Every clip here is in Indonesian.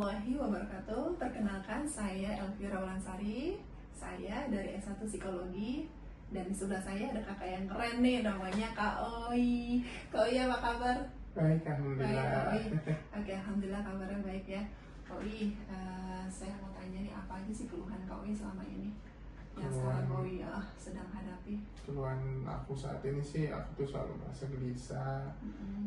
Warahmatullahi wabarakatuh. Perkenalkan, saya Elvira Wulansari. Saya dari S1 Psikologi. Dan di sebelah saya ada kakak yang keren nih, namanya Kak Oi. Kak Oi, apa kabar? Baik, alhamdulillah. Baik, Kak Oi. Oke, alhamdulillah kabarnya baik ya. Kak Oi, saya mau tanya nih, apa aja sih keluhan Kak Oi selama ini yang sekarang Kak Oi sedang hadapi? Keluhan aku saat ini sih, aku tuh selalu merasa gelisah,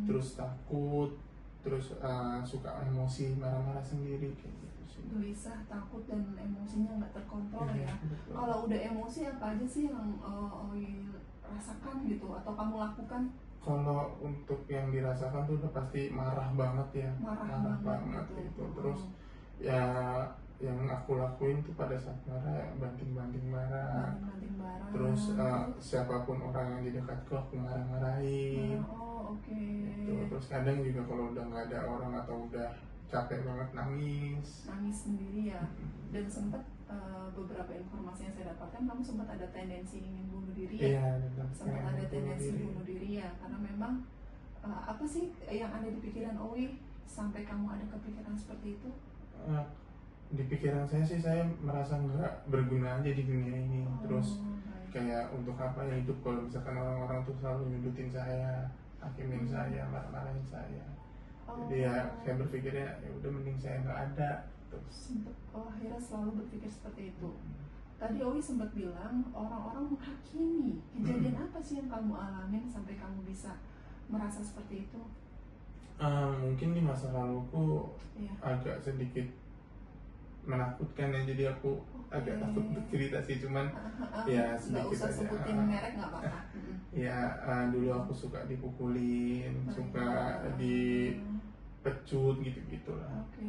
terus takut, terus suka emosi, marah-marah sendiri kayak gitu sih. Gelisah, takut, dan emosinya nggak terkontrol Iya, ya. betul. Kalau udah emosi, apa aja sih yang Oi rasakan gitu atau kamu lakukan? Kalau untuk yang dirasakan tuh udah pasti marah banget ya, Marah banget gitu. gitu. Terus ya yang aku lakuin tuh pada saat marah ya banting-banting barang. Banting barang. Terus siapapun orang yang di dekatku aku marah-marahin. Oke. Gitu. Terus kadang juga kalau udah nggak ada orang atau udah capek banget nangis Sendiri ya. Dan sempat beberapa informasi yang saya dapatkan, kamu sempat ada tendensi ingin bunuh diri ya? Iya, Sempat ada tendensi bunuh diri ya, karena memang apa sih yang ada di pikiran Oi sampai kamu ada kepikiran seperti itu? Di pikiran saya sih, saya merasa nggak berguna aja di dunia ini. Terus baik. kayak untuk apa ya hidup kalau misalkan orang-orang tuh selalu nyudutin saya, hakimin saya, marah-marahin saya. Jadi ya saya berpikirnya ya udah mending saya nggak ada. Terus akhirnya selalu berpikir seperti itu. Tadi Oi sempat bilang orang-orang menghakimi. Kejadian apa sih yang kamu alamin sampai kamu bisa merasa seperti itu? mungkin di masa laluku Iya. agak sedikit menakutkan ya, jadi aku agak takut bercerita sih, cuman ya sedikit nggak usah aja. sebutin merek, nggak apa-apa. Ya dulu aku suka dipukulin, suka dipecut gitu-gitulah. Oke.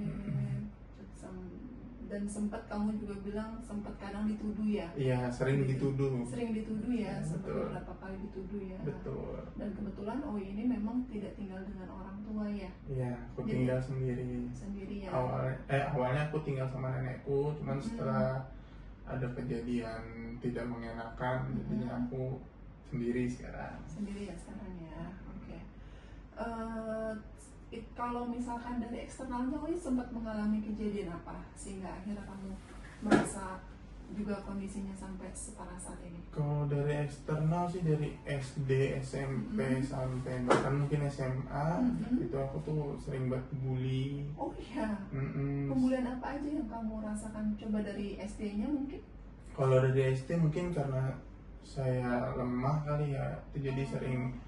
Dan sempat kamu juga bilang sempat kadang dituduh ya? Iya, sering dituduh. Sering dituduh ya, sempat Betul. beberapa kali dituduh ya. Betul. Dan kebetulan Oi ini memang tidak tinggal dengan orang tua ya? Iya, aku Jadi, tinggal sendiri. Sendiri ya? Awalnya aku tinggal sama nenekku, cuman setelah ada kejadian tidak mengenakan, jadinya aku sendiri sekarang. Sendiri ya sekarang ya, oke. Kalau misalkan dari eksternalnya, Oi sempat mengalami kejadian apa sehingga akhirnya kamu merasa juga kondisinya sampai separah saat ini? Kalau dari eksternal sih, dari SD, SMP sampai bahkan mungkin SMA, itu aku tuh sering banget bully. Oh iya, pembulian apa aja yang kamu rasakan? Coba dari SD-nya mungkin? Kalau dari SD mungkin karena saya lemah kali ya, itu jadi sering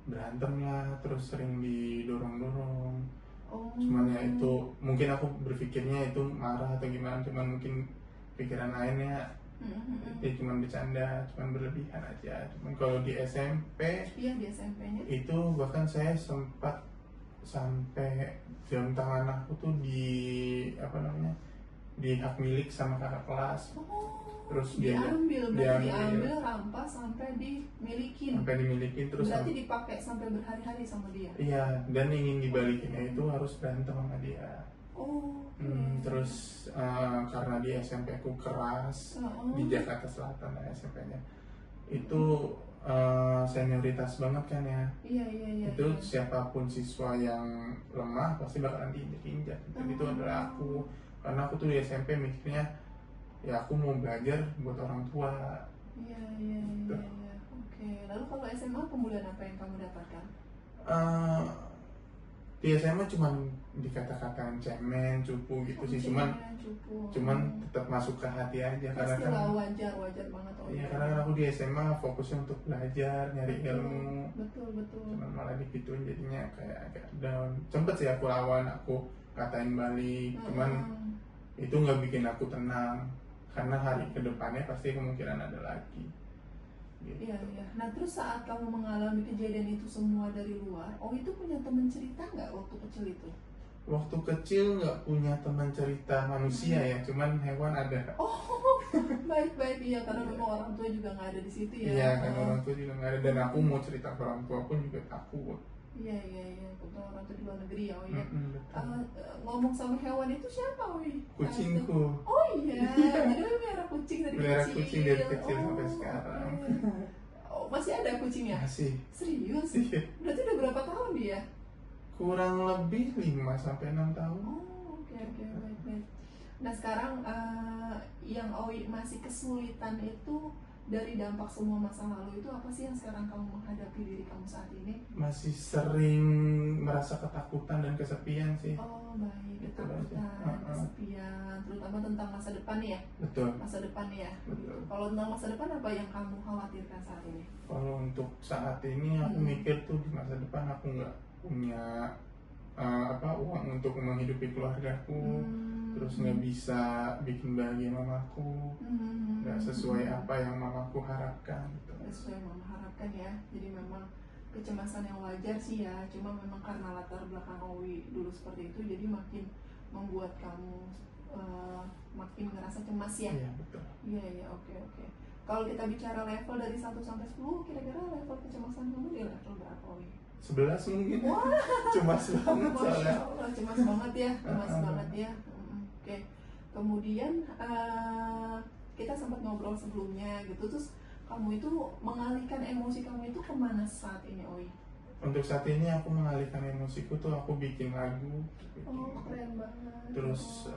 berantem lah, terus sering didorong-dorong. Cuman ya itu mungkin aku berpikirnya itu marah atau gimana, cuman mungkin pikiran lainnya ya cuman bercanda, cuman berlebihan aja. Cuman kalau di SMP, iya di SMP-nya itu bahkan saya sempat sampai jam tangan aku tuh di hak milik sama kakak kelas. Terus diambil, rampas sampai dimilikin terus berarti dipakai sampai berhari-hari sama dia. Iya, dan ingin dibalikinnya itu harus berantem sama dia. Terus karena di SMP aku keras, di Jakarta Selatan ya SMP-nya itu senioritas banget kan ya. Iya. Itu siapapun siswa yang lemah pasti bakalan diinjak-injak. Itu adalah aku, karena aku tuh di SMP mikirnya ya aku mau belajar buat orang tua. Iya. Oke. Lalu kalau SMA, pembulian apa yang kamu dapatkan? Di SMA cuman dikata-katain cemen, cupu gitu sih, cuman tetap masuk ke hati aja. Karena kan wajar banget. Iya, karena kan aku di SMA fokusnya untuk belajar, nyari ilmu. Betul. Cuman malah digituin, jadinya kayak agak down. Sempet sih aku lawan, aku katain balik, cuman itu nggak bikin aku tenang, karena hari kedepannya pasti kemungkinan ada lagi gitu. Iya. Nah terus saat kamu mengalami kejadian itu semua dari luar, itu punya teman cerita nggak waktu kecil itu? Waktu kecil nggak punya teman cerita manusia ya, cuman hewan ada. Baik iya, karena memang orang tua juga nggak ada di situ ya. Iya, karena orang tua juga nggak ada, dan aku mau cerita ke orang tua pun juga takut. Iya. Kebetulan orang tua di luar negeri ya, ya. Ngomong sama hewan itu siapa, Kucingku. Oh iya, jadi melihara kucing dari kecil sampai sekarang. Masih ada kucingnya? Masih. Serius? Iya. Berarti udah berapa tahun dia? Kurang lebih 5-6 tahun. Oke. oke, baik baik. Nah sekarang yang Owi masih kesulitan itu dari dampak semua masa lalu itu apa sih yang sekarang kamu menghadapi diri kamu saat ini? Masih sering merasa ketakutan dan kesepian sih. Oh baik, Gitu aja. ketakutan, kesepian, terutama tentang masa depan ya. Betul. Masa depan ya. Betul. Kalau tentang masa depan apa yang kamu khawatirkan saat ini? Kalau untuk saat ini aku mikir tuh di masa depan aku nggak punya uang untuk menghidupi keluargaku, terus nggak bisa bikin bahagia mamaku, nggak sesuai apa yang mamaku harapkan gitu. Sesuai yang mama harapkan ya. Jadi memang kecemasan yang wajar sih ya. Cuma memang karena latar belakang Owi dulu seperti itu, jadi makin membuat kamu makin ngerasa cemas ya. Iya betul. Iya, oke. Kalau kita bicara level dari 1 sampai 10, kira-kira level kecemasan kamu di level berapa, Owi? 11 mungkin. Wah, Cemas banget Masya soalnya. Allah, cemas banget ya, banget ya. Oke. Kemudian kita sempat ngobrol sebelumnya gitu, terus kamu itu mengalihkan emosi kamu itu kemana saat ini, Owi? Untuk saat ini aku mengalihkan emosiku tuh aku bikin lagu, Oh, keren banget. terus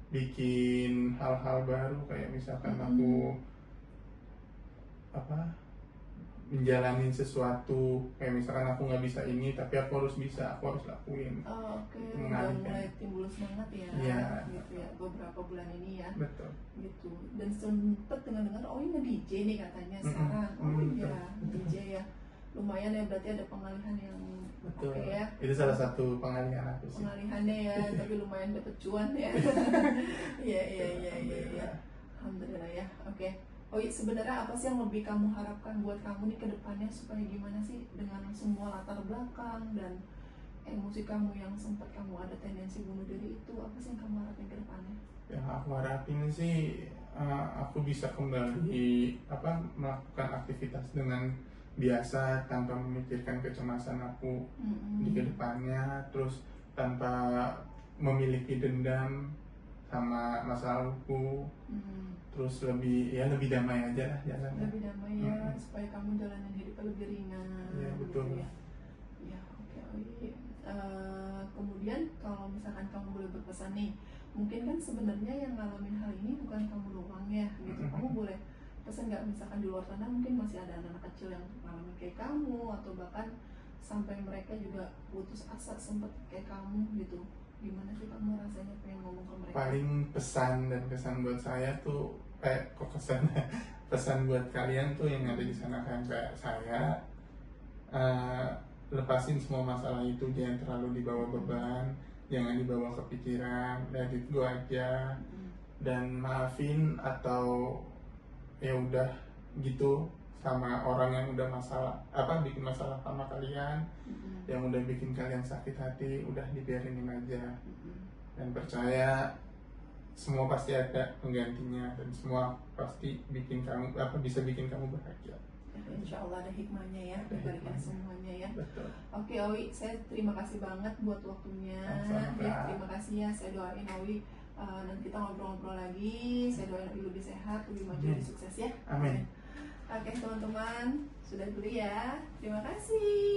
bikin hal-hal baru kayak misalkan aku menjalani sesuatu, kayak misalkan aku nggak bisa ini tapi aku harus bisa, aku harus lakuin. Oke, udah Mengalihkan. mulai timbul semangat ya, Iya. gitu ya, beberapa bulan ini ya, Betul. gitu. Dan sempet dengar-dengar, oh ini nge-DJ nih katanya sekarang. Oh iya, DJ ya, lumayan ya, berarti ada pengalihan yang Betul. oke ya. Itu salah satu pengalihan aku sih. Pengalihannya ya, tapi lumayan dapet cuan ya. Iya. Alhamdulillah ya, oke. Oh iya, sebenarnya apa sih yang lebih kamu harapkan buat kamu nih ke depannya supaya gimana sih dengan semua latar belakang dan emosi kamu yang sempat kamu ada tendensi bunuh diri itu, apa sih yang kamu harapin ke depannya? Yang aku harapin sih aku bisa kembali melakukan aktivitas dengan biasa tanpa memikirkan kecemasan aku di kedepannya, terus tanpa memiliki dendam sama masa laluku, terus lebih damai aja lah jalannya. Lebih damai ya, supaya kamu jalanin hidupnya lebih ringan. Iya betul. Gitu ya. Ya oke. Kemudian kalau misalkan kamu boleh berpesan nih, mungkin kan sebenarnya yang ngalamin hal ini bukan kamu doang ya, gitu. Kamu boleh pesan nggak, misalkan di luar sana mungkin masih ada anak-anak kecil yang ngalamin kayak kamu, atau bahkan sampai mereka juga putus asa sempet kayak kamu gitu. Gimana sih kamu rasanya pengen ngomong ke mereka? Paling pesan dan kesan buat saya tuh pesan buat kalian tuh yang ada di sana kan kayak saya, lepasin semua masalah itu, jangan terlalu dibawa beban, jangan dibawa kepikiran, let it go aja, dan maafin atau ya udah gitu sama orang yang udah bikin masalah sama kalian, yang udah bikin kalian sakit hati, udah dibiarinin aja, dan percaya semua pasti ada penggantinya, dan semua pasti bisa bikin kamu bahagia. Insya Allah ada hikmahnya ya, diberikan semuanya ya. Betul. Oke Owi, saya terima kasih banget buat waktunya. Sama-sama. Ya, terima kasih ya, saya doain Owi nanti kita ngobrol-ngobrol lagi. Saya doain Owi lebih sehat, lebih maju, lebih sukses ya. Amin. Oke teman-teman, sudah dulu ya. Terima kasih.